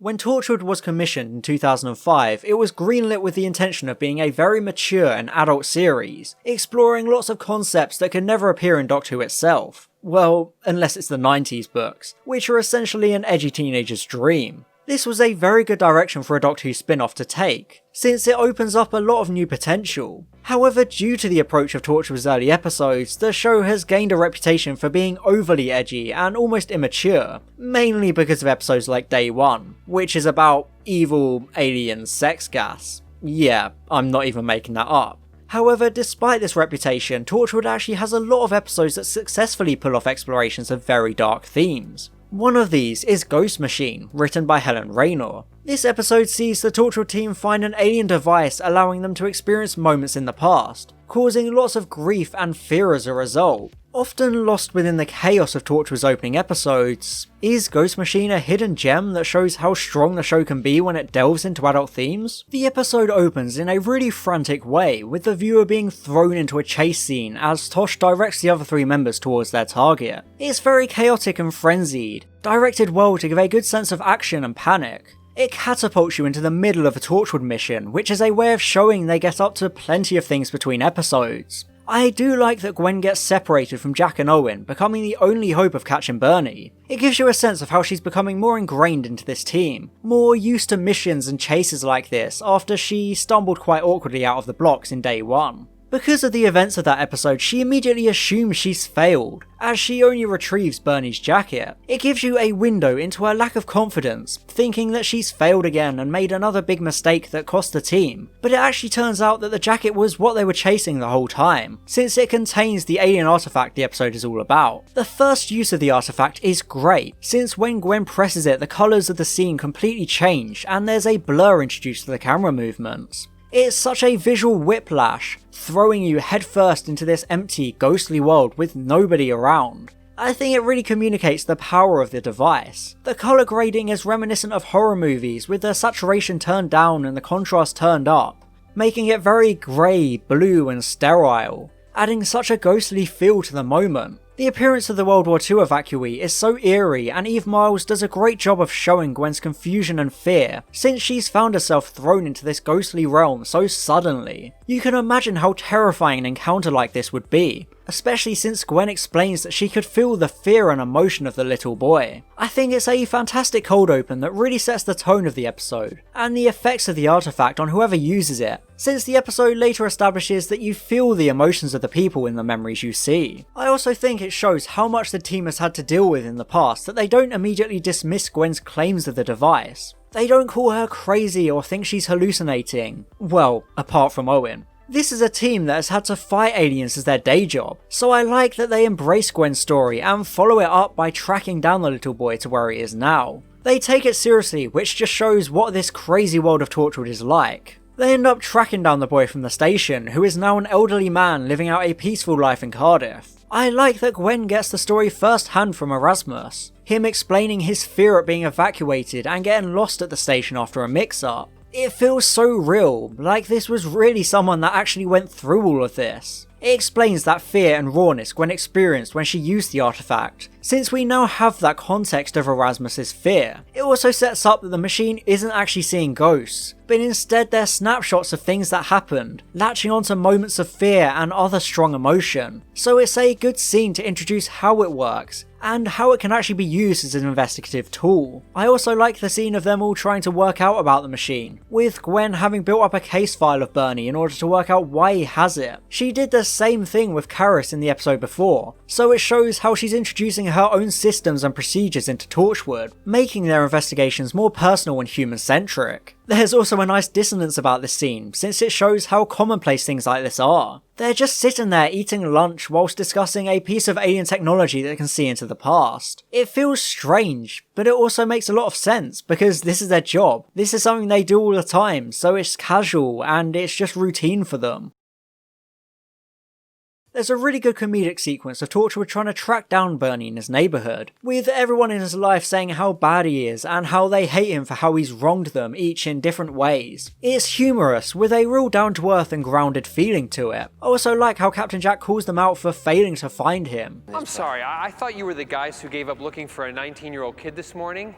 When Torchwood was commissioned in 2005, it was greenlit with the intention of being a very mature and adult series, exploring lots of concepts that could never appear in Doctor Who itself. Well, unless it's the 90s books, which are essentially an edgy teenager's dream. This was a very good direction for a Doctor Who spin-off to take, since it opens up a lot of new potential. However, due to the approach of Torchwood's early episodes, the show has gained a reputation for being overly edgy and almost immature, mainly because of episodes like Day 1, which is about evil alien sex gas. Yeah, I'm not even making that up. However, despite this reputation, Torchwood actually has a lot of episodes that successfully pull off explorations of very dark themes. One of these is Ghost Machine, written by Helen Raynor. This episode sees the Torchwood team find an alien device allowing them to experience moments in the past, causing lots of grief and fear as a result. Often lost within the chaos of Torchwood's opening episodes, is Ghost Machine a hidden gem that shows how strong the show can be when it delves into adult themes? The episode opens in a really frantic way, with the viewer being thrown into a chase scene as Tosh directs the other three members towards their target. It's very chaotic and frenzied, directed well to give a good sense of action and panic. It catapults you into the middle of a Torchwood mission, which is a way of showing they get up to plenty of things between episodes. I do like that Gwen gets separated from Jack and Owen, becoming the only hope of catching Bernie. It gives you a sense of how she's becoming more ingrained into this team, more used to missions and chases like this after she stumbled quite awkwardly out of the blocks in Day 1. Because of the events of that episode, she immediately assumes she's failed, as she only retrieves Bernie's jacket. It gives you a window into her lack of confidence, thinking that she's failed again and made another big mistake that cost the team. But it actually turns out that the jacket was what they were chasing the whole time, since it contains the alien artifact the episode is all about. The first use of the artifact is great, since when Gwen presses it, the colours of the scene completely change, and there's a blur introduced to the camera movements. It's such a visual whiplash, throwing you headfirst into this empty, ghostly world with nobody around. I think it really communicates the power of the device. The colour grading is reminiscent of horror movies, with the saturation turned down and the contrast turned up, making it very grey, blue and sterile, adding such a ghostly feel to the moment. The appearance of the World War II evacuee is so eerie, and Eve Miles does a great job of showing Gwen's confusion and fear, since she's found herself thrown into this ghostly realm so suddenly. You can imagine how terrifying an encounter like this would be, especially since Gwen explains that she could feel the fear and emotion of the little boy. I think it's a fantastic cold open that really sets the tone of the episode, and the effects of the artifact on whoever uses it, since the episode later establishes that you feel the emotions of the people in the memories you see. I also think it shows how much the team has had to deal with in the past that they don't immediately dismiss Gwen's claims of the device. They don't call her crazy or think she's hallucinating. Well, apart from Owen. This is a team that has had to fight aliens as their day job, so I like that they embrace Gwen's story and follow it up by tracking down the little boy to where he is now. They take it seriously, which just shows what this crazy world of Torchwood is like. They end up tracking down the boy from the station, who is now an elderly man living out a peaceful life in Cardiff. I like that Gwen gets the story first hand from Erasmus, him explaining his fear at being evacuated and getting lost at the station after a mix-up. It feels so real, like this was really someone that actually went through all of this. It explains that fear and rawness Gwen experienced when she used the artifact, since we now have that context of Erasmus's fear. It also sets up that the machine isn't actually seeing ghosts, but instead they're snapshots of things that happened, latching onto moments of fear and other strong emotion. So it's a good scene to introduce how it works, and how it can actually be used as an investigative tool. I also like the scene of them all trying to work out about the machine, with Gwen having built up a case file of Bernie in order to work out why he has it. She did the same thing with Karis in the episode before, so it shows how she's introducing her own systems and procedures into Torchwood, making their investigations more personal and human-centric. There's also a nice dissonance about this scene, since it shows how commonplace things like this are. They're just sitting there eating lunch whilst discussing a piece of alien technology that can see into the past. It feels strange, but it also makes a lot of sense, because this is their job. This is something they do all the time, so it's casual and it's just routine for them. There's a really good comedic sequence of Torchwood trying to track down Bernie in his neighbourhood, with everyone in his life saying how bad he is and how they hate him for how he's wronged them, each in different ways. It's humorous, with a real down-to-earth and grounded feeling to it. I also like how Captain Jack calls them out for failing to find him. I'm sorry, I thought you were the guys who gave up looking for a 19-year-old kid this morning.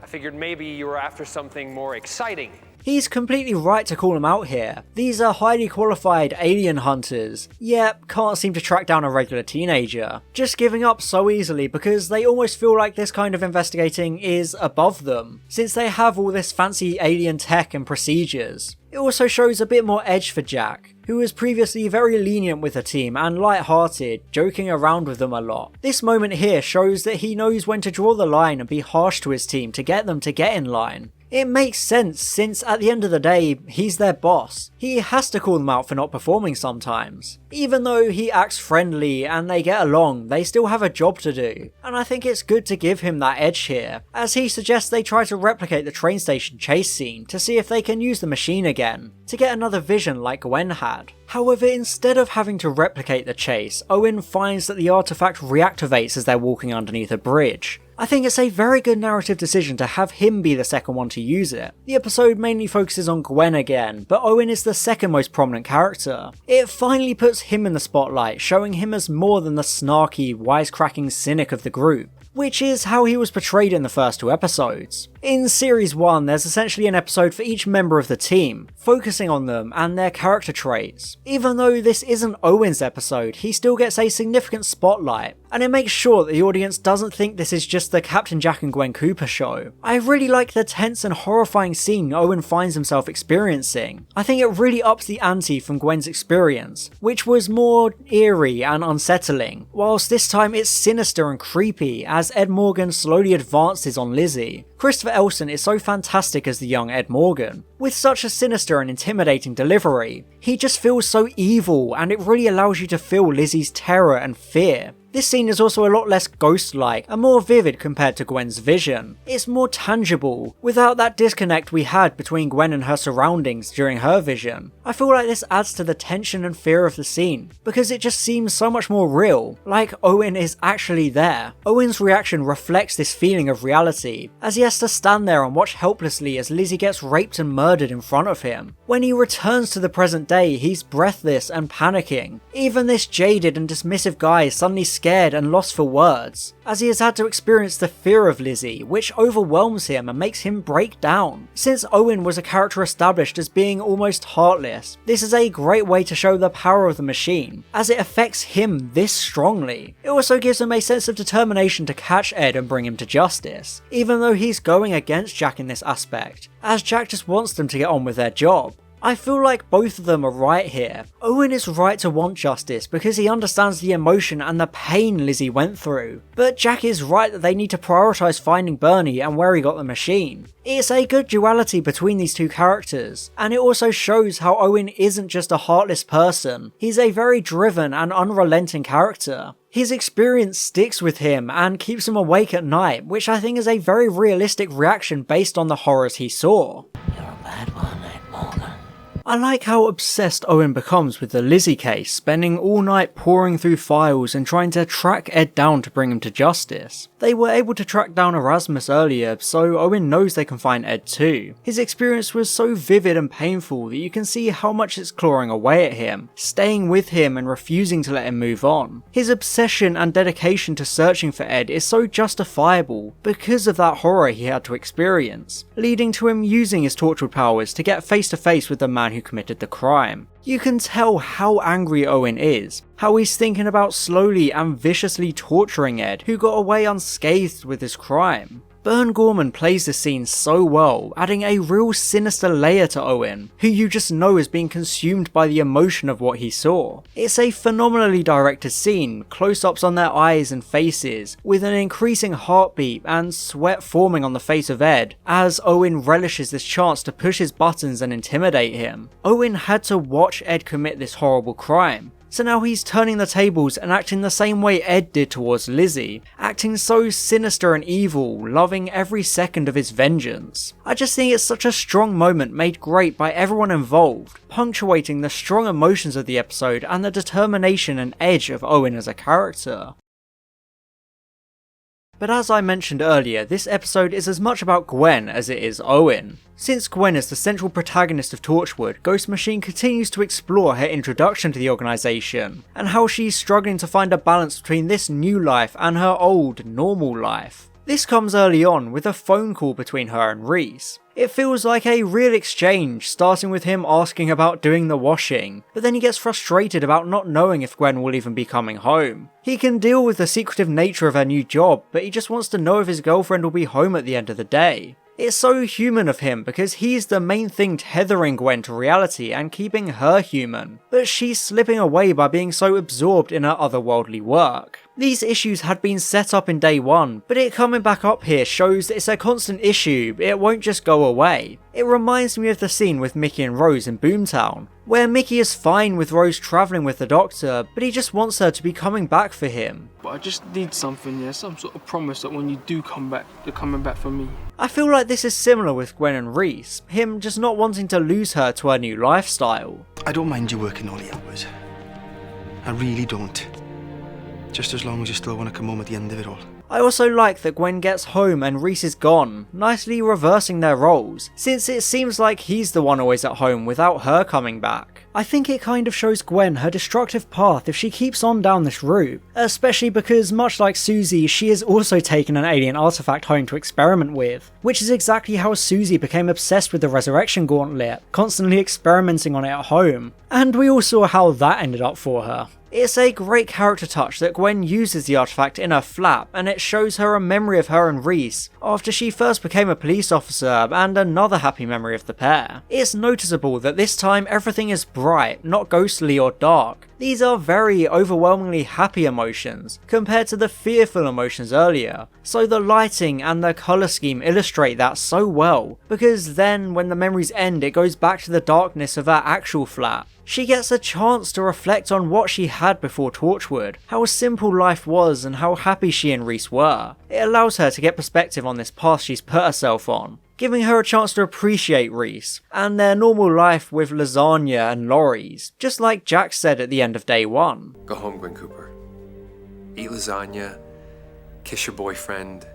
I figured maybe you were after something more exciting. He's completely right to call them out here. These are highly qualified alien hunters, yet can't seem to track down a regular teenager, just giving up so easily because they almost feel like this kind of investigating is above them, since they have all this fancy alien tech and procedures. It also shows a bit more edge for Jack, who was previously very lenient with the team and light-hearted, joking around with them a lot. This moment here shows that he knows when to draw the line and be harsh to his team to get them to get in line. It makes sense since at the end of the day, he's their boss. He has to call them out for not performing sometimes. Even though he acts friendly and they get along, they still have a job to do. And I think it's good to give him that edge here, as he suggests they try to replicate the train station chase scene to see if they can use the machine again, to get another vision like Gwen had. However, instead of having to replicate the chase, Owen finds that the artifact reactivates as they're walking underneath a bridge. I think it's a very good narrative decision to have him be the second one to use it. The episode mainly focuses on Gwen again, but Owen is the second most prominent character. It finally puts him in the spotlight, showing him as more than the snarky, wisecracking cynic of the group, which is how he was portrayed in the first 2 episodes. In Series 1, there's essentially an episode for each member of the team, focusing on them and their character traits. Even though this isn't Owen's episode, he still gets a significant spotlight, and it makes sure that the audience doesn't think this is just the Captain Jack and Gwen Cooper show. I really like the tense and horrifying scene Owen finds himself experiencing. I think it really ups the ante from Gwen's experience, which was more eerie and unsettling, whilst this time it's sinister and creepy as Ed Morgan slowly advances on Lizzie. Christopher Elson is so fantastic as the young Ed Morgan. With such a sinister and intimidating delivery, he just feels so evil, and it really allows you to feel Lizzie's terror and fear. This scene is also a lot less ghost-like and more vivid compared to Gwen's vision. It's more tangible, without that disconnect we had between Gwen and her surroundings during her vision. I feel like this adds to the tension and fear of the scene, because it just seems so much more real, like Owen is actually there. Owen's reaction reflects this feeling of reality, as he has to stand there and watch helplessly as Lizzie gets raped and murdered in front of him. When he returns to the present day, he's breathless and panicking. Even this jaded and dismissive guy is suddenly scared and lost for words, as he has had to experience the fear of Lizzie, which overwhelms him and makes him break down. Since Owen was a character established as being almost heartless, this is a great way to show the power of the machine, as it affects him this strongly. It also gives him a sense of determination to catch Ed and bring him to justice, even though he's going against Jack in this aspect, as Jack just wants them to get on with their job. I feel like both of them are right here. Owen is right to want justice because he understands the emotion and the pain Lizzie went through, but Jack is right that they need to prioritise finding Bernie and where he got the machine. It's a good duality between these two characters, and it also shows how Owen isn't just a heartless person, he's a very driven and unrelenting character. His experience sticks with him and keeps him awake at night, which I think is a very realistic reaction based on the horrors he saw. You're a bad one, Ed Morgan. I like how obsessed Owen becomes with the Lizzie case, spending all night poring through files and trying to track Ed down to bring him to justice. They were able to track down Erasmus earlier, so Owen knows they can find Ed too. His experience was so vivid and painful that you can see how much it's clawing away at him, staying with him and refusing to let him move on. His obsession and dedication to searching for Ed is so justifiable because of that horror he had to experience, leading to him using his Torchwood powers to get face to face with the man who committed the crime. You can tell how angry Owen is, how he's thinking about slowly and viciously torturing Ed, who got away unscathed with his crime. Bern Gorman plays this scene so well, adding a real sinister layer to Owen, who you just know is being consumed by the emotion of what he saw. It's a phenomenally directed scene, close-ups on their eyes and faces, with an increasing heartbeat and sweat forming on the face of Ed, as Owen relishes this chance to push his buttons and intimidate him. Owen had to watch Ed commit this horrible crime, so now he's turning the tables and acting the same way Ed did towards Lizzie, acting so sinister and evil, loving every second of his vengeance. I just think it's such a strong moment made great by everyone involved, punctuating the strong emotions of the episode and the determination and edge of Owen as a character. But as I mentioned earlier, this episode is as much about Gwen as it is Owen. Since Gwen is the central protagonist of Torchwood, Ghost Machine continues to explore her introduction to the organisation, and how she's struggling to find a balance between this new life and her old, normal life. This comes early on with a phone call between her and Reese. It feels like a real exchange, starting with him asking about doing the washing, but then he gets frustrated about not knowing if Gwen will even be coming home. He can deal with the secretive nature of her new job, but he just wants to know if his girlfriend will be home at the end of the day. It's so human of him because he's the main thing tethering Gwen to reality and keeping her human, but she's slipping away by being so absorbed in her otherworldly work. These issues had been set up in day one, but it coming back up here shows that it's a constant issue, it won't just go away. It reminds me of the scene with Mickey and Rose in Boomtown, where Mickey is fine with Rose travelling with the Doctor, but he just wants her to be coming back for him. But I just need something, yeah, some sort of promise that when you do come back, you're coming back for me. I feel like this is similar with Gwen and Reese, him just not wanting to lose her to her new lifestyle. I don't mind you working all the hours. I really don't. Just as long as you still want to come home at the end of it all. I also like that Gwen gets home and Reese is gone, nicely reversing their roles, since it seems like he's the one always at home without her coming back. I think it kind of shows Gwen her destructive path if she keeps on down this route, especially because much like Susie, she has also taken an alien artifact home to experiment with, which is exactly how Susie became obsessed with the Resurrection Gauntlet, constantly experimenting on it at home, and we all saw how that ended up for her. It's a great character touch that Gwen uses the artifact in her flap, and it shows her a memory of her and Reese after she first became a police officer, and another happy memory of the pair. It's noticeable that this time everything is bright, not ghostly or dark. These are very overwhelmingly happy emotions, compared to the fearful emotions earlier, so the lighting and the colour scheme illustrate that so well, because then when the memories end it goes back to the darkness of her actual flat. She gets a chance to reflect on what she had before Torchwood, how simple life was and how happy she and Reese were. It allows her to get perspective on this path she's put herself on, giving her a chance to appreciate Reese, and their normal life with lasagna and lorries, just like Jack said at the end of day one. Go home, Gwen Cooper. Eat lasagna, kiss your boyfriend,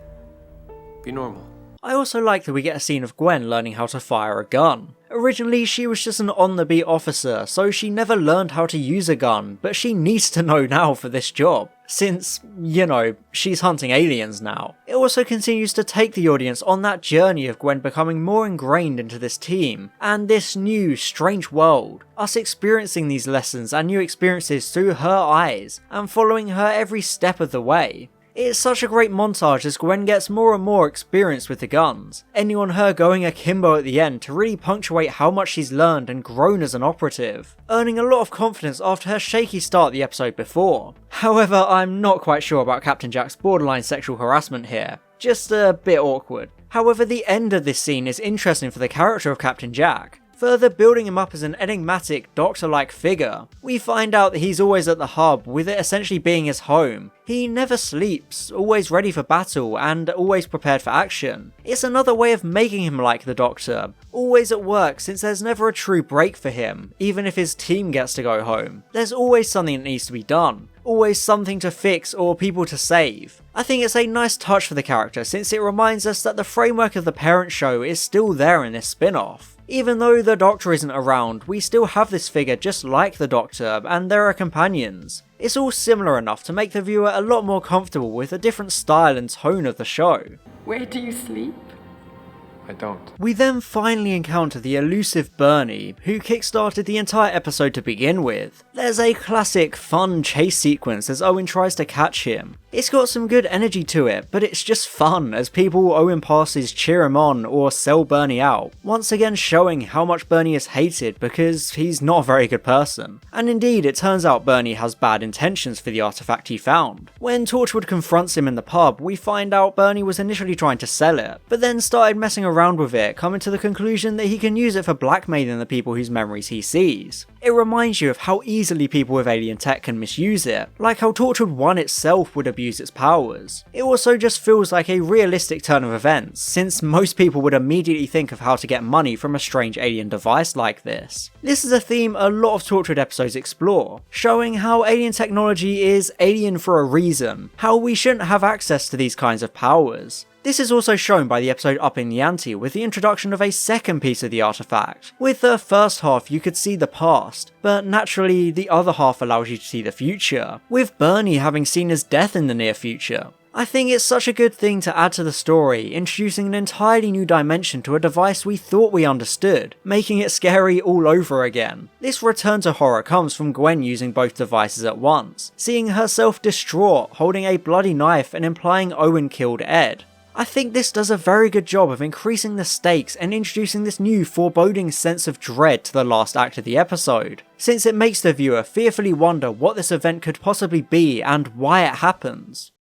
be normal. I also like that we get a scene of Gwen learning how to fire a gun. Originally, she was just an on-the-beat officer, so she never learned how to use a gun, but she needs to know now for this job, since, you know, she's hunting aliens now. It also continues to take the audience on that journey of Gwen becoming more ingrained into this team, and this new, strange world, us experiencing these lessons and new experiences through her eyes, and following her every step of the way. It's such a great montage as Gwen gets more and more experience with the guns, ending on her going akimbo at the end to really punctuate how much she's learned and grown as an operative, earning a lot of confidence after her shaky start the episode before. However, I'm not quite sure about Captain Jack's borderline sexual harassment here, just a bit awkward. However, the end of this scene is interesting for the character of Captain Jack, further building him up as an enigmatic, doctor-like figure. We find out that he's always at the hub, with it essentially being his home. He never sleeps, always ready for battle, and always prepared for action. It's another way of making him like the Doctor, always at work since there's never a true break for him, even if his team gets to go home. There's always something that needs to be done, always something to fix or people to save. I think it's a nice touch for the character since it reminds us that the framework of the parent show is still there in this spin-off. Even though the Doctor isn't around, we still have this figure just like the Doctor, and there are companions. It's all similar enough to make the viewer a lot more comfortable with a different style and tone of the show. Where do you sleep? I don't. We then finally encounter the elusive Bernie, who kickstarted the entire episode to begin with. There's a classic fun chase sequence as Owen tries to catch him. It's got some good energy to it, but it's just fun as people Owen passes cheer him on or sell Bernie out, once again showing how much Bernie is hated because he's not a very good person. And indeed, it turns out Bernie has bad intentions for the artifact he found. When Torchwood confronts him in the pub, we find out Bernie was initially trying to sell it, but then started messing around with it, coming to the conclusion that he can use it for blackmailing the people whose memories he sees. It reminds you of how easily people with alien tech can misuse it, like how Torchwood 1 itself would abuse its powers. It also just feels like a realistic turn of events, since most people would immediately think of how to get money from a strange alien device like this. This is a theme a lot of Torchwood episodes explore, showing how alien technology is alien for a reason, how we shouldn't have access to these kinds of powers. This is also shown by the episode Upping the Ante with the introduction of a second piece of the artifact. With the first half you could see the past, but naturally the other half allows you to see the future, with Bernie having seen his death in the near future. I think it's such a good thing to add to the story, introducing an entirely new dimension to a device we thought we understood, making it scary all over again. This return to horror comes from Gwen using both devices at once, seeing herself distraught, holding a bloody knife and implying Owen killed Ed. I think this does a very good job of increasing the stakes and introducing this new foreboding sense of dread to the last act of the episode, since it makes the viewer fearfully wonder what this event could possibly be and why it happens.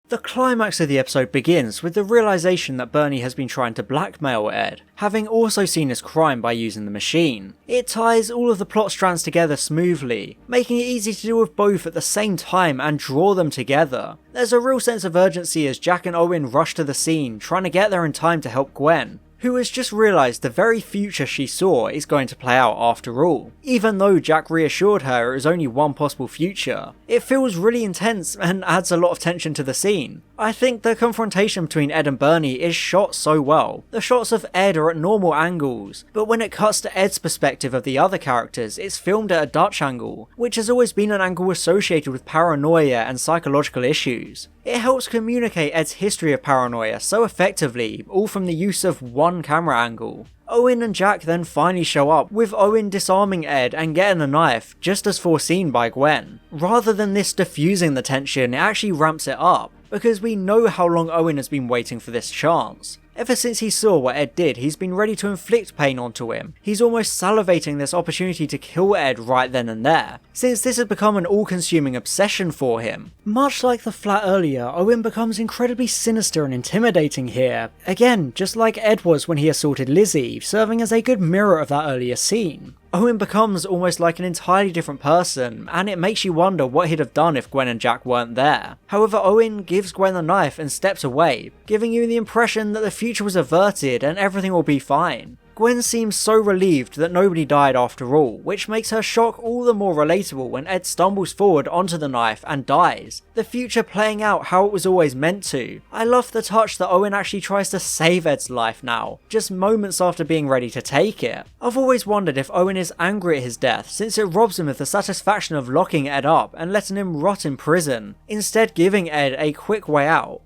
The climax of the episode begins with the realization that Bernie has been trying to blackmail Ed, having also seen his crime by using the machine. It ties all of the plot strands together smoothly, making it easy to deal with both at the same time and draw them together. There's a real sense of urgency as Jack and Owen rush to the scene, trying to get there in time to help Gwen, who has just realised the very future she saw is going to play out after all. Even though Jack reassured her it was only one possible future, it feels really intense and adds a lot of tension to the scene. I think the confrontation between Ed and Bernie is shot so well. The shots of Ed are at normal angles, but when it cuts to Ed's perspective of the other characters, it's filmed at a Dutch angle, which has always been an angle associated with paranoia and psychological issues. It helps communicate Ed's history of paranoia so effectively, all from the use of one camera angle. Owen and Jack then finally show up, with Owen disarming Ed and getting a knife, just as foreseen by Gwen. Rather than this diffusing the tension, it actually ramps it up, because we know how long Owen has been waiting for this chance. Ever since he saw what Ed did, he's been ready to inflict pain onto him. He's almost salivating this opportunity to kill Ed right then and there, since this has become an all-consuming obsession for him. Much like the flat earlier, Owen becomes incredibly sinister and intimidating here. Again, just like Ed was when he assaulted Lizzie, serving as a good mirror of that earlier scene. Owen becomes almost like an entirely different person, and it makes you wonder what he'd have done if Gwen and Jack weren't there. However, Owen gives Gwen the knife and steps away, giving you the impression that the future was averted and everything will be fine. Gwen seems so relieved that nobody died after all, which makes her shock all the more relatable when Ed stumbles forward onto the knife and dies, the future playing out how it was always meant to. I love the touch that Owen actually tries to save Ed's life now, just moments after being ready to take it. I've always wondered if Owen is angry at his death, since it robs him of the satisfaction of locking Ed up and letting him rot in prison, instead giving Ed a quick way out.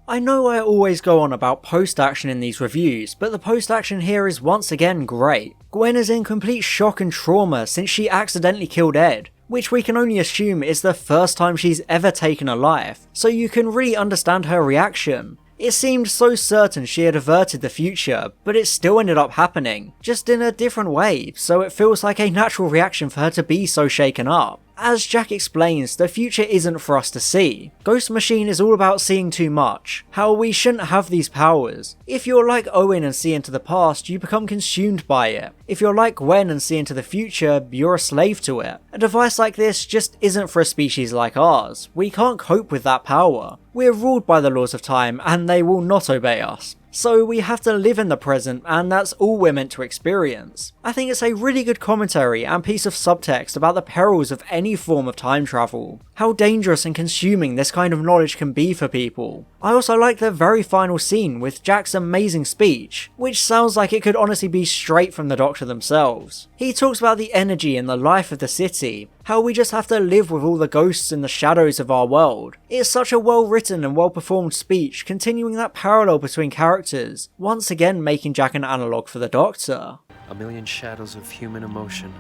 I know I always go on about post-action in these reviews, but the post-action here is once again great. Gwen is in complete shock and trauma since she accidentally killed Ed, which we can only assume is the first time she's ever taken a life, so you can really understand her reaction. It seemed so certain she had averted the future, but it still ended up happening, just in a different way, so it feels like a natural reaction for her to be so shaken up. As Jack explains, the future isn't for us to see. Ghost Machine is all about seeing too much, how we shouldn't have these powers. If you're like Owen and see into the past, you become consumed by it. If you're like Gwen and see into the future, you're a slave to it. A device like this just isn't for a species like ours. We can't cope with that power. We're ruled by the laws of time, and they will not obey us. So we have to live in the present, and that's all we're meant to experience. I think it's a really good commentary and piece of subtext about the perils of any form of time travel, how dangerous and consuming this kind of knowledge can be for people. I also like the very final scene with Jack's amazing speech, which sounds like it could honestly be straight from the Doctor themselves. He talks about the energy and the life of the city, how we just have to live with all the ghosts and the shadows of our world. It's such a well written and well performed speech, continuing that parallel between characters, once again making Jack an analogue for the Doctor. A million shadows of human emotion.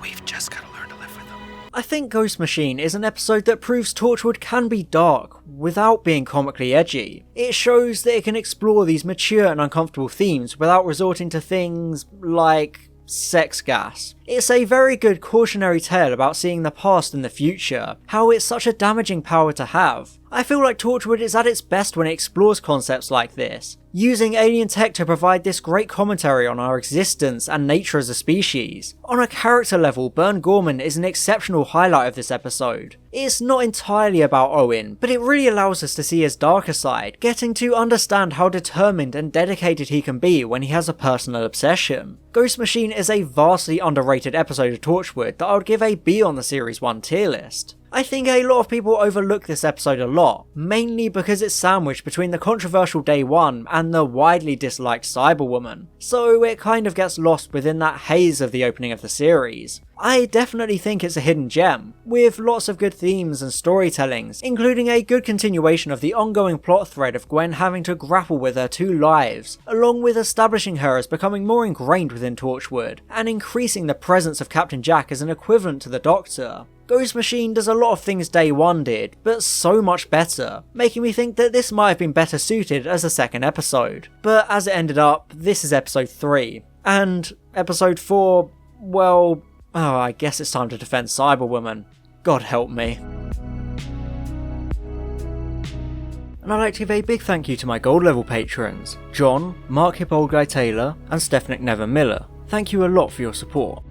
We've just gotta learn to live with them. I think Ghost Machine is an episode that proves Torchwood can be dark without being comically edgy. It shows that it can explore these mature and uncomfortable themes without resorting to things like sex gas. It's a very good cautionary tale about seeing the past and the future, how it's such a damaging power to have. I feel like Torchwood is at its best when it explores concepts like this, using alien tech to provide this great commentary on our existence and nature as a species. On a character level, Burn Gorman is an exceptional highlight of this episode. It's not entirely about Owen, but it really allows us to see his darker side, getting to understand how determined and dedicated he can be when he has a personal obsession. Ghost Machine is a vastly underrated episode of Torchwood that I would give a B on the Series 1 tier list. I think a lot of people overlook this episode a lot, mainly because it's sandwiched between the controversial Day 1 and the widely disliked Cyberwoman, so it kind of gets lost within that haze of the opening of the series. I definitely think it's a hidden gem, with lots of good themes and storytellings, including a good continuation of the ongoing plot thread of Gwen having to grapple with her two lives, along with establishing her as becoming more ingrained within Torchwood, and increasing the presence of Captain Jack as an equivalent to the Doctor. Ghost Machine does a lot of things Day 1 did, but so much better, making me think that this might have been better suited as a second episode. But as it ended up, this is episode 3. And episode 4, well, I guess it's time to defend Cyberwoman. God help me. And I'd like to give a big thank you to my gold level patrons, John, Mark Hippoldguy Taylor, and Stefanik Never Miller. Thank you a lot for your support.